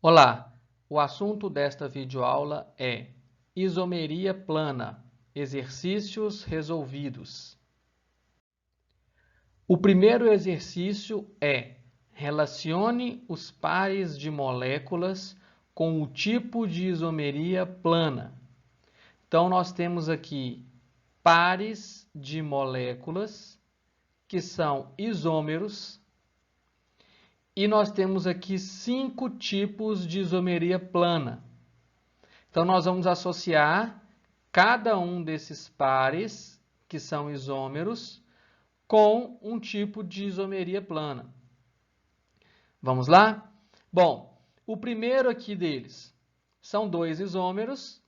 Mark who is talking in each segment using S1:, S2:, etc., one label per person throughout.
S1: Olá, o assunto desta videoaula é isomeria plana, exercícios resolvidos. O primeiro exercício é relacione os pares de moléculas com o tipo de isomeria plana. Então, nós temos aqui pares de moléculas que são isômeros. E nós temos aqui 5 tipos de isomeria plana. Então, nós vamos associar cada um desses pares, que são isômeros, com um tipo de isomeria plana. Vamos lá? Bom, o primeiro aqui deles são dois isômeros,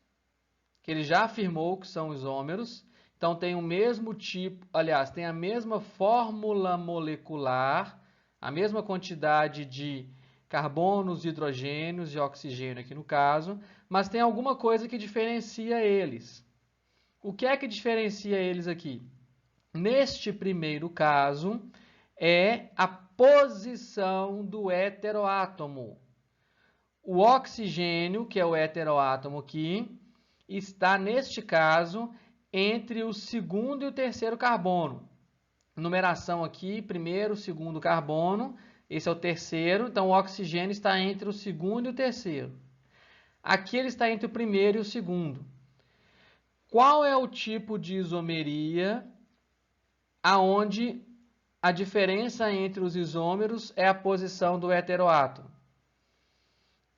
S1: que ele já afirmou que são isômeros. Então, tem o mesmo tipo, aliás, tem a mesma fórmula molecular, a mesma quantidade de carbonos, hidrogênios e oxigênio aqui no caso, mas tem alguma coisa que diferencia eles. O que é que diferencia eles aqui? Neste primeiro caso, é a posição do heteroátomo. O oxigênio, que é o heteroátomo aqui, está, neste caso, entre o segundo e o terceiro carbono. Numeração aqui, primeiro, segundo carbono, esse é o terceiro, então o oxigênio está entre o segundo e o terceiro. Aqui ele está entre o primeiro e o segundo. Qual é o tipo de isomeria aonde a diferença entre os isômeros é a posição do heteroátomo?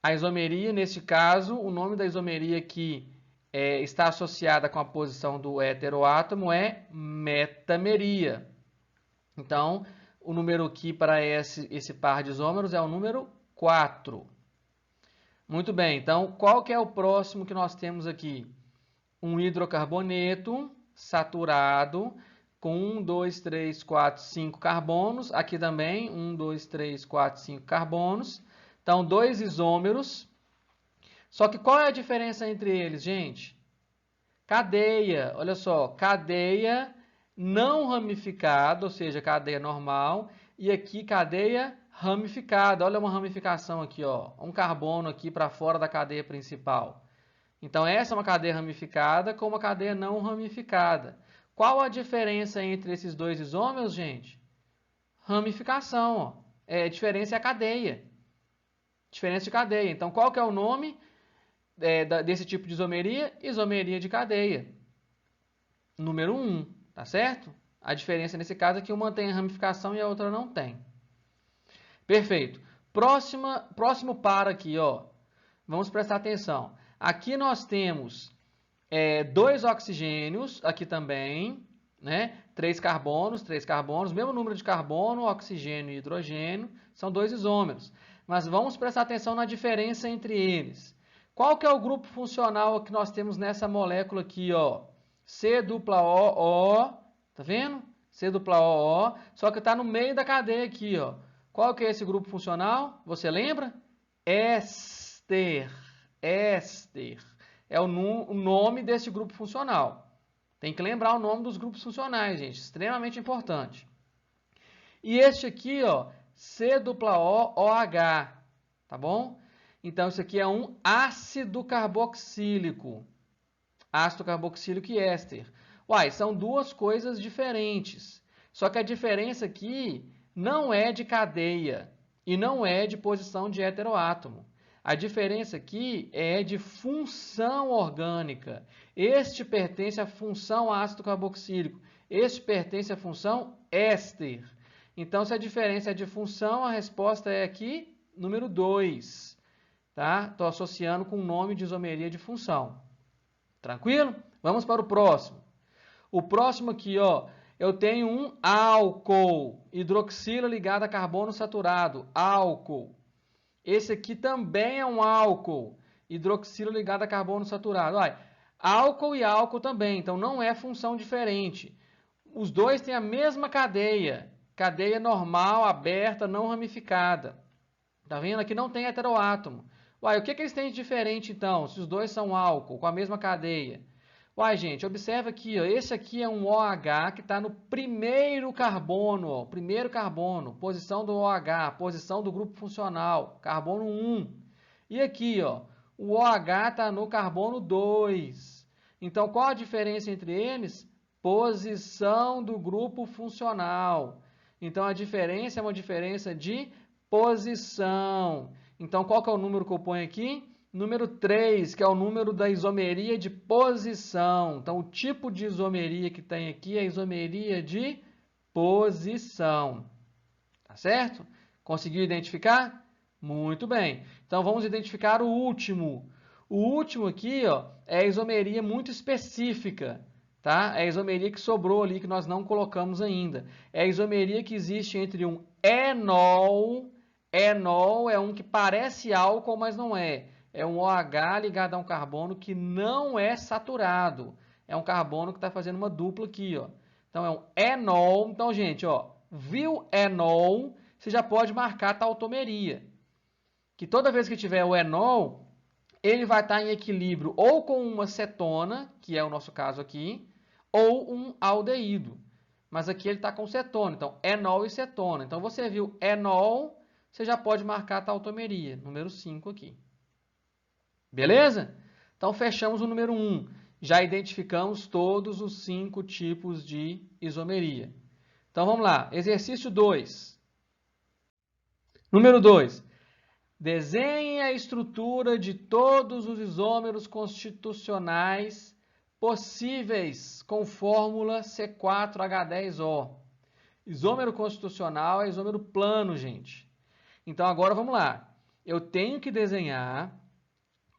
S1: A isomeria, neste caso, o nome da isomeria que está associada com a posição do heteroátomo é metameria. Então, o número aqui para esse par de isômeros é o número 4. Muito bem, então qual que é o próximo que nós temos aqui? Um hidrocarboneto saturado com 1, 2, 3, 4, 5 carbonos. Aqui também 1, 2, 3, 4, 5 carbonos. Então, dois isômeros. Só que qual é a diferença entre eles, gente? Cadeia, olha só, cadeia não ramificada, ou seja, cadeia normal, e aqui cadeia ramificada. Olha uma ramificação aqui, ó, um carbono aqui para fora da cadeia principal. Então, essa é uma cadeia ramificada com uma cadeia não ramificada. Qual a diferença entre esses dois isômeros, gente? Ramificação, ó. A diferença é a cadeia. Diferença de cadeia. Então, qual que é o nome desse tipo de isomeria? Isomeria de cadeia. Número 1, tá certo? A diferença nesse caso é que uma tem ramificação e a outra não tem. Perfeito. Próximo par aqui, ó. Vamos prestar atenção. Aqui nós temos dois oxigênios, aqui também, né? Três carbonos, mesmo número de carbono, oxigênio e hidrogênio, são dois isômeros. Mas vamos prestar atenção na diferença entre eles. Qual que é o grupo funcional que nós temos nessa molécula aqui, ó? C-O-O, tá vendo? C-O-O, só que está no meio da cadeia aqui, ó. Qual que é esse grupo funcional? Você lembra? Éster. Éster. É o nome desse grupo funcional. Tem que lembrar o nome dos grupos funcionais, gente. Extremamente importante. E este aqui, ó, C-O-OH, tá bom? Então, isso aqui é um ácido carboxílico. Ácido carboxílico e éster. Uai, são duas coisas diferentes. Só que a diferença aqui não é de cadeia e não é de posição de heteroátomo. A diferença aqui é de função orgânica. Este pertence à função ácido carboxílico. Este pertence à função éster. Então, se a diferença é de função, a resposta é aqui, número 2. Tá? Estou associando com o nome de isomeria de função. Tranquilo? Vamos para o próximo. O próximo aqui, ó, eu tenho um álcool, hidroxila ligada a carbono saturado, álcool. Esse aqui também é um álcool, hidroxila ligada a carbono saturado. Olha, álcool e álcool também, então não é função diferente. Os dois têm a mesma cadeia, cadeia normal, aberta, não ramificada. Tá vendo? Aqui não tem heteroátomo. Uai, o que eles têm de diferente, então, se os dois são álcool, com a mesma cadeia? Uai, gente, observa aqui, ó, esse aqui é um OH que está no primeiro carbono, ó, posição do OH, posição do grupo funcional, carbono 1. E aqui, ó, o OH está no carbono 2. Então, qual a diferença entre eles? Posição do grupo funcional. Então, a diferença é uma diferença de posição. Então, qual que é o número que eu ponho aqui? Número 3, que é o número da isomeria de posição. Então, o tipo de isomeria que tem aqui é a isomeria de posição. Tá certo? Conseguiu identificar? Muito bem. Então, vamos identificar o último. O último aqui, ó, é a isomeria muito específica. Tá? É a isomeria que sobrou ali, que nós não colocamos ainda. É a isomeria que existe entre um enol. Enol é um que parece álcool, mas não é. É um OH ligado a um carbono que não é saturado. É um carbono que está fazendo uma dupla aqui, ó. Então, é um enol. Então, gente, ó, viu enol, você já pode marcar a tautomeria. Que toda vez que tiver o enol, ele vai estar em equilíbrio ou com uma cetona, que é o nosso caso aqui, ou um aldeído. Mas aqui ele está com cetona, então enol e cetona. Então você viu enol, você já pode marcar a tautomeria, número 5 aqui. Beleza? Então fechamos o número 1. Já identificamos todos os 5 tipos de isomeria. Então vamos lá, exercício 2. Número 2. Desenhe a estrutura de todos os isômeros constitucionais possíveis com fórmula C4H10O. Isômero constitucional é isômero plano, gente. Então, agora vamos lá. Eu tenho que desenhar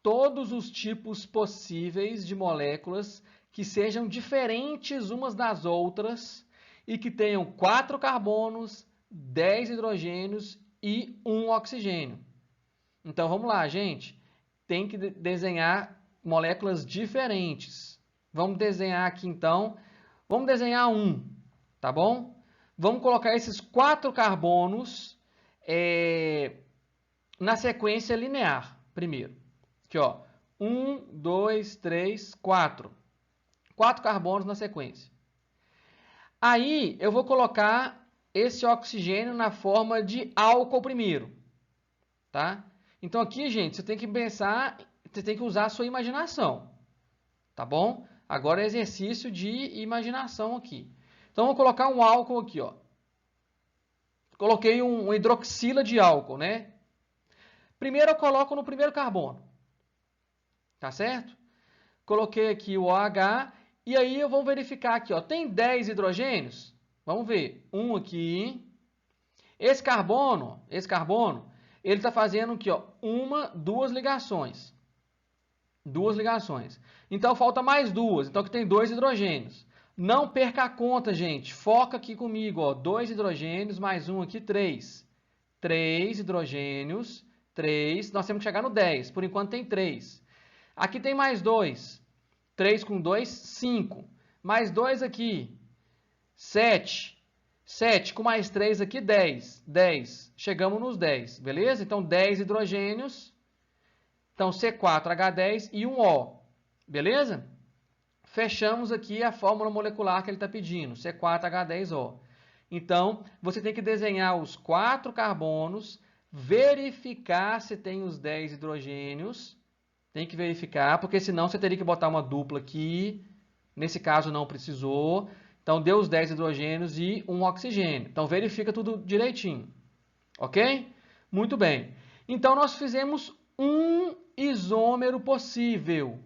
S1: todos os tipos possíveis de moléculas que sejam diferentes umas das outras e que tenham 4 carbonos, 10 hidrogênios e 1 oxigênio. Então, vamos lá, gente. Tem que desenhar moléculas diferentes. Vamos desenhar aqui, então. Vamos desenhar um, tá bom? Vamos colocar esses 4 carbonos na sequência linear, primeiro. Aqui, ó. 1, 2, 3, 4. 4 carbonos na sequência. Aí, eu vou colocar esse oxigênio na forma de álcool primeiro, tá? Então aqui, gente, você tem que pensar, você tem que usar a sua imaginação, tá bom? Agora é exercício de imaginação aqui. Então vou colocar um álcool aqui, ó. Coloquei um hidroxila de álcool, né? Primeiro eu coloco no primeiro carbono, tá certo? Coloquei aqui o OH e aí eu vou verificar aqui, ó. Tem 10 hidrogênios? Vamos ver. Um aqui. Esse carbono, ele está fazendo aqui, ó, duas ligações. Duas ligações. Então, falta mais duas. Então, aqui tem 2 hidrogênios. Não perca a conta, gente. Foca aqui comigo, ó. 2 hidrogênios, mais um aqui, 3. 3 hidrogênios, 3. Nós temos que chegar no 10. Por enquanto, tem 3. Aqui tem mais 2. 3 com 2, 5. Mais 2 aqui, 7. 7 com mais 3 aqui, 10. 10. Chegamos nos 10, beleza? Então, 10 hidrogênios. Então, C4H10 e um O, beleza? Fechamos aqui a fórmula molecular que ele está pedindo, C4H10O. Então, você tem que desenhar os 4 carbonos, verificar se tem os 10 hidrogênios. Tem que verificar, porque senão você teria que botar uma dupla aqui. Nesse caso, não precisou. Então, deu os 10 hidrogênios e um oxigênio. Então, verifica tudo direitinho. Ok? Muito bem. Então, nós fizemos um isômero possível.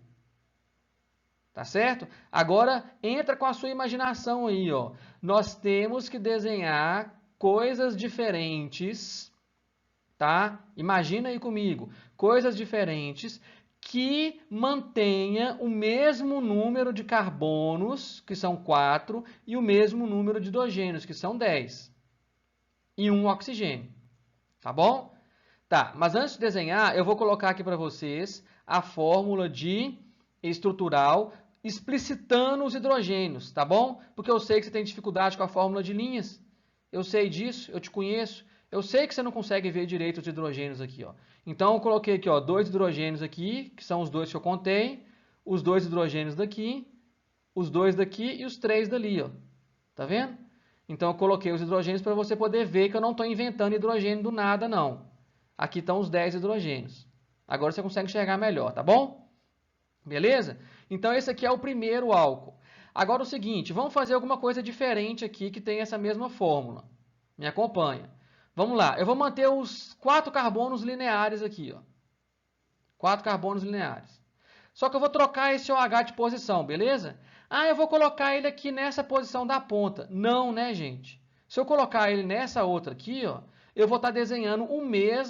S1: Tá certo? Agora, entra com a sua imaginação aí, ó. Nós temos que desenhar coisas diferentes, tá? Imagina aí comigo. Coisas diferentes que mantenha o mesmo número de carbonos, que são 4, e o mesmo número de hidrogênios, que são 10. E um oxigênio. Tá bom? Tá, mas antes de desenhar, eu vou colocar aqui para vocês a fórmula de estrutural explicitando os hidrogênios, tá bom? Porque eu sei que você tem dificuldade com a fórmula de linhas. Eu sei disso, eu te conheço. Eu sei que você não consegue ver direito os hidrogênios aqui, ó. Então, eu coloquei aqui, ó, 2 hidrogênios aqui, que são os 2 que eu contei, os 2 hidrogênios daqui, os 2 daqui e os 3 dali, ó. Tá vendo? Então, eu coloquei os hidrogênios para você poder ver que eu não estou inventando hidrogênio do nada, não. Aqui estão os 10 hidrogênios. Agora você consegue enxergar melhor, tá bom? Beleza? Então esse aqui é o primeiro álcool. Agora o seguinte, vamos fazer alguma coisa diferente aqui que tem essa mesma fórmula. Me acompanha. Vamos lá, eu vou manter os 4 carbonos lineares aqui, ó. 4 carbonos lineares. Só que eu vou trocar esse OH de posição, beleza? Ah, eu vou colocar ele aqui nessa posição da ponta. Não, né, gente? Se eu colocar ele nessa outra aqui, ó, eu vou estar desenhando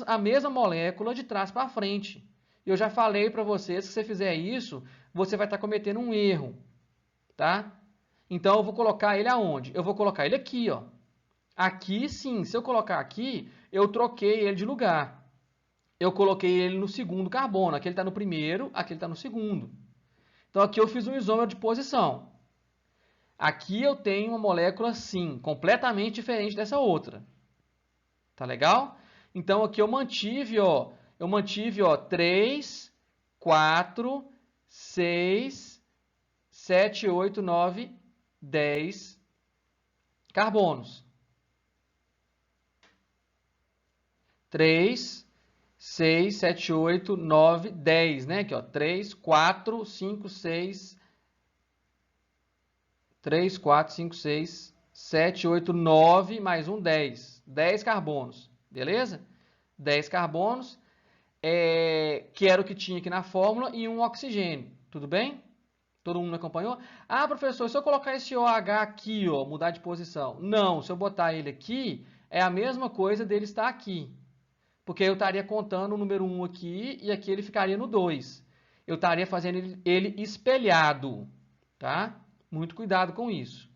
S1: a mesma molécula de trás para frente. Eu já falei para vocês que se você fizer isso, você vai estar cometendo um erro, tá? Então eu vou colocar ele aonde? Eu vou colocar ele aqui, ó. Aqui sim, se eu colocar aqui, eu troquei ele de lugar. Eu coloquei ele no segundo carbono. Aqui ele está no primeiro, aqui ele está no segundo. Então aqui eu fiz um isômero de posição. Aqui eu tenho uma molécula, sim, completamente diferente dessa outra. Tá legal? Então aqui eu mantive, ó, 3, 4, 6, 7, 8, 9, 10 carbonos. 3, 6, 7, 8, 9, 10, né? Aqui, ó, 3, 4, 5, 6, 3, 4, 5, 6, 7, 8, 9, mais um 10. 10 carbonos, beleza? 10 carbonos, que era o que tinha aqui na fórmula, e um oxigênio, tudo bem? Todo mundo me acompanhou? Ah, professor, se eu colocar esse OH aqui, ó, mudar de posição. Não, se eu botar ele aqui, é a mesma coisa dele estar aqui. Porque eu estaria contando o número 1 aqui e aqui ele ficaria no 2. Eu estaria fazendo ele espelhado, tá? Muito cuidado com isso.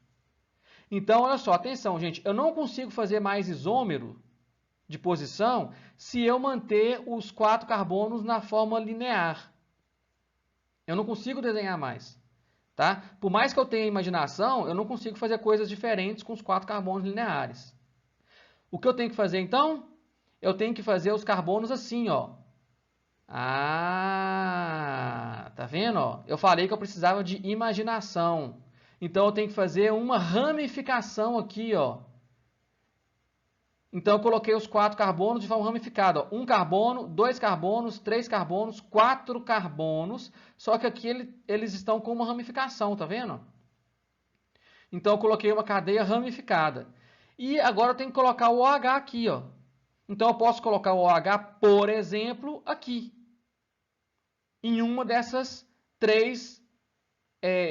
S1: Então, olha só, atenção, gente. Eu não consigo fazer mais isômero de posição se eu manter os 4 carbonos na forma linear. Eu não consigo desenhar mais, tá? Por mais que eu tenha imaginação, eu não consigo fazer coisas diferentes com os 4 carbonos lineares. O que eu tenho que fazer, então? Eu tenho que fazer os carbonos assim, ó. Ah, tá vendo? Ó? Eu falei que eu precisava de imaginação. Então eu tenho que fazer uma ramificação aqui, ó. Então eu coloquei os 4 carbonos de forma ramificada. Ó. 1 carbono, 2 carbonos, 3 carbonos, 4 carbonos. Só que aqui eles estão com uma ramificação, tá vendo? Então eu coloquei uma cadeia ramificada. E agora eu tenho que colocar o OH aqui, ó. Então eu posso colocar o OH, por exemplo, aqui. Em uma dessas 3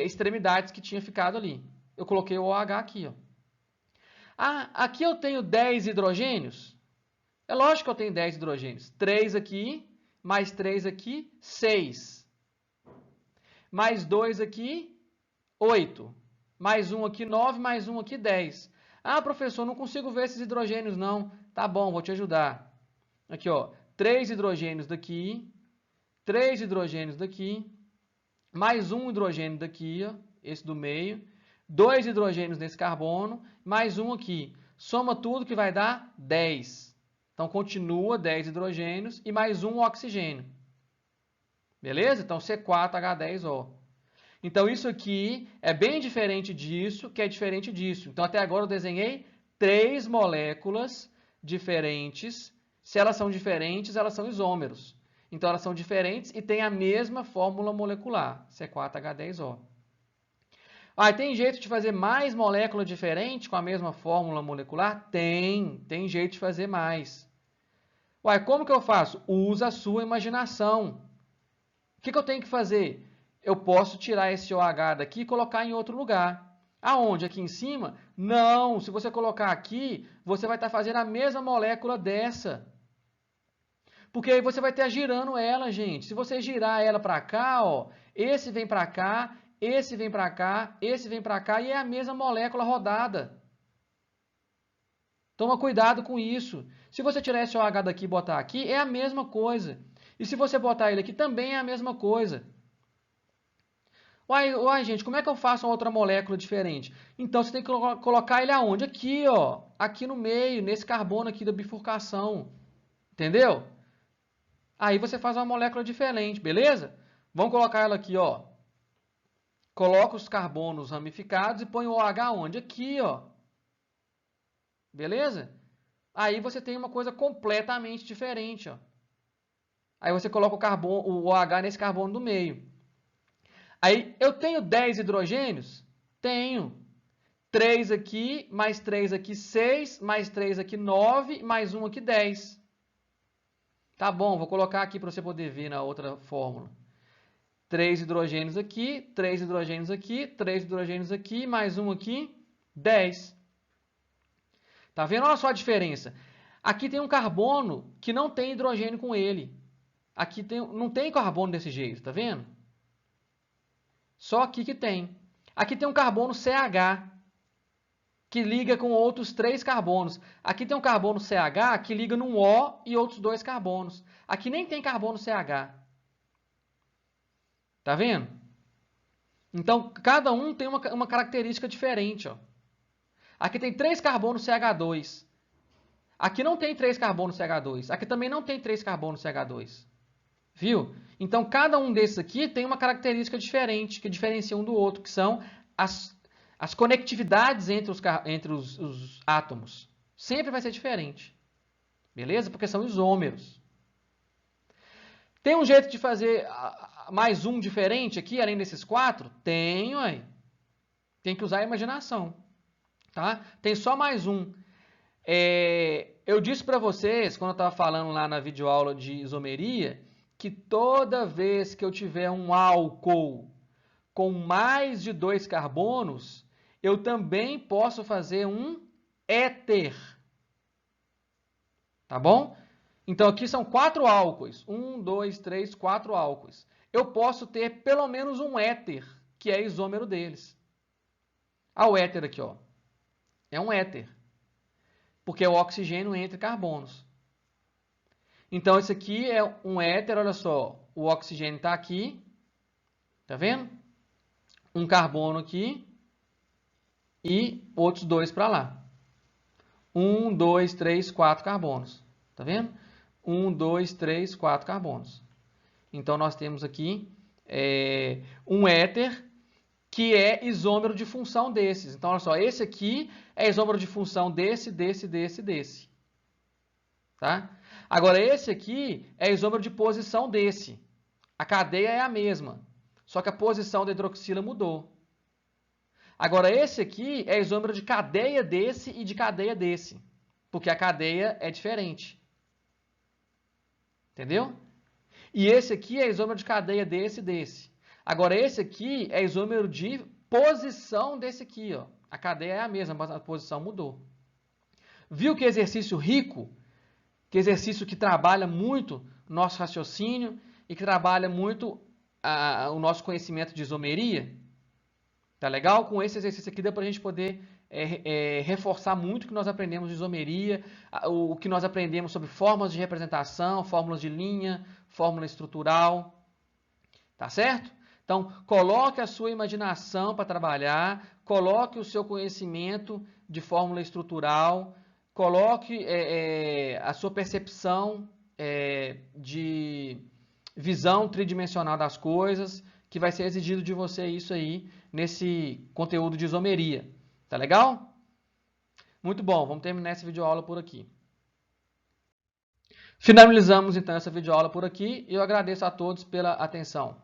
S1: extremidades que tinha ficado ali. Eu coloquei o OH aqui, ó. Ah, aqui eu tenho 10 hidrogênios? É lógico que eu tenho 10 hidrogênios. 3 aqui, mais 3 aqui, 6. Mais 2 aqui, 8. Mais um aqui, 9, mais um aqui, 10. Ah, professor, não consigo ver esses hidrogênios, não. Tá bom, vou te ajudar. Aqui, ó, 3 hidrogênios daqui, 3 hidrogênios daqui, mais um hidrogênio daqui, ó, esse do meio, 2 hidrogênios nesse carbono, mais um aqui. Soma tudo que vai dar 10. Então, continua 10 hidrogênios e mais um oxigênio. Beleza? Então, C4H10O. Então, isso aqui é bem diferente disso, que é diferente disso. Então, até agora eu desenhei 3 moléculas diferentes. Se elas são diferentes, elas são isômeros. Então, elas são diferentes e têm a mesma fórmula molecular, C4H10O. Ah, tem jeito de fazer mais molécula diferente com a mesma fórmula molecular? Tem jeito de fazer mais. Uai, como que eu faço? Usa a sua imaginação. O que eu tenho que fazer? Eu posso tirar esse OH daqui e colocar em outro lugar. Aonde? Aqui em cima? Não, se você colocar aqui, você vai estar fazendo a mesma molécula dessa. Porque aí você vai estar girando ela, gente. Se você girar ela para cá, ó, esse vem para cá, esse vem para cá, esse vem para cá e é a mesma molécula rodada. Toma cuidado com isso. Se você tirar esse OH daqui e botar aqui, é a mesma coisa. E se você botar ele aqui, também é a mesma coisa. Uai, gente, como é que eu faço uma outra molécula diferente? Então, você tem que colocar ele aonde? Aqui, ó. Aqui no meio, nesse carbono aqui da bifurcação. Entendeu? Aí você faz uma molécula diferente, beleza? Vamos colocar ela aqui, ó. Coloca os carbonos ramificados e põe o OH onde? Aqui, ó. Beleza? Aí você tem uma coisa completamente diferente, ó. Aí você coloca o OH nesse carbono do meio. Aí eu tenho 10 hidrogênios? Tenho. 3 aqui, mais 3 aqui, 6, mais 3 aqui, 9, mais 1 aqui, 10. Tá bom, vou colocar aqui para você poder ver na outra fórmula. 3 hidrogênios aqui, 3 hidrogênios aqui, 3 hidrogênios aqui, mais 1 aqui, 10. Tá vendo? Olha só a diferença. Aqui tem um carbono que não tem hidrogênio com ele. Aqui não tem carbono desse jeito, tá vendo? Só aqui que tem. Aqui tem um carbono CH, que liga com outros 3 carbonos. Aqui tem um carbono CH que liga num O e outros 2 carbonos. Aqui nem tem carbono CH. Tá vendo? Então, cada um tem uma característica diferente. Ó. Aqui tem 3 carbonos CH2. Aqui não tem 3 carbonos CH2. Aqui também não tem 3 carbonos CH2. Viu? Então, cada um desses aqui tem uma característica diferente, que diferencia um do outro, que são as conectividades entre os átomos. Sempre vai ser diferente. Beleza? Porque são isômeros. Tem um jeito de fazer mais um diferente aqui, além desses 4? Tem, ué. Tem que usar a imaginação. Tá? Tem só mais um. Eu disse para vocês, quando eu estava falando lá na videoaula de isomeria, que toda vez que eu tiver um álcool com mais de 2 carbonos, eu também posso fazer um éter. Tá bom? Então, aqui são 4 álcoois. 1, 2, 3, 4 álcoois. Eu posso ter pelo menos um éter, que é isômero deles. Ah, o éter aqui, ó. É um éter. Porque é o oxigênio entre carbonos. Então, esse aqui é um éter, olha só. O oxigênio está aqui. Tá vendo? Um carbono aqui. E outros 2 para lá. 1, 2, 3, 4 carbonos. Tá vendo? 1, 2, 3, 4 carbonos. Então, nós temos aqui um éter que é isômero de função desses. Então, olha só, esse aqui é isômero de função desse. Tá? Agora, esse aqui é isômero de posição desse. A cadeia é a mesma, só que a posição da hidroxila mudou. Agora, esse aqui é isômero de cadeia desse e de cadeia desse, porque a cadeia é diferente. Entendeu? E esse aqui é isômero de cadeia desse e desse. Agora, esse aqui é isômero de posição desse aqui. Ó. A cadeia é a mesma, mas a posição mudou. Viu que exercício rico? Que exercício que trabalha muito nosso raciocínio e que trabalha muito o nosso conhecimento de isomeria? Tá legal? Com esse exercício aqui dá para a gente poder reforçar muito o que nós aprendemos de isomeria, o que nós aprendemos sobre fórmulas de representação, fórmulas de linha, fórmula estrutural. Tá certo? Então, coloque a sua imaginação para trabalhar, coloque o seu conhecimento de fórmula estrutural, coloque a sua percepção de visão tridimensional das coisas, que vai ser exigido de você isso aí nesse conteúdo de isomeria. Tá legal? Muito bom, vamos terminar essa videoaula por aqui. Finalizamos então essa videoaula por aqui e eu agradeço a todos pela atenção.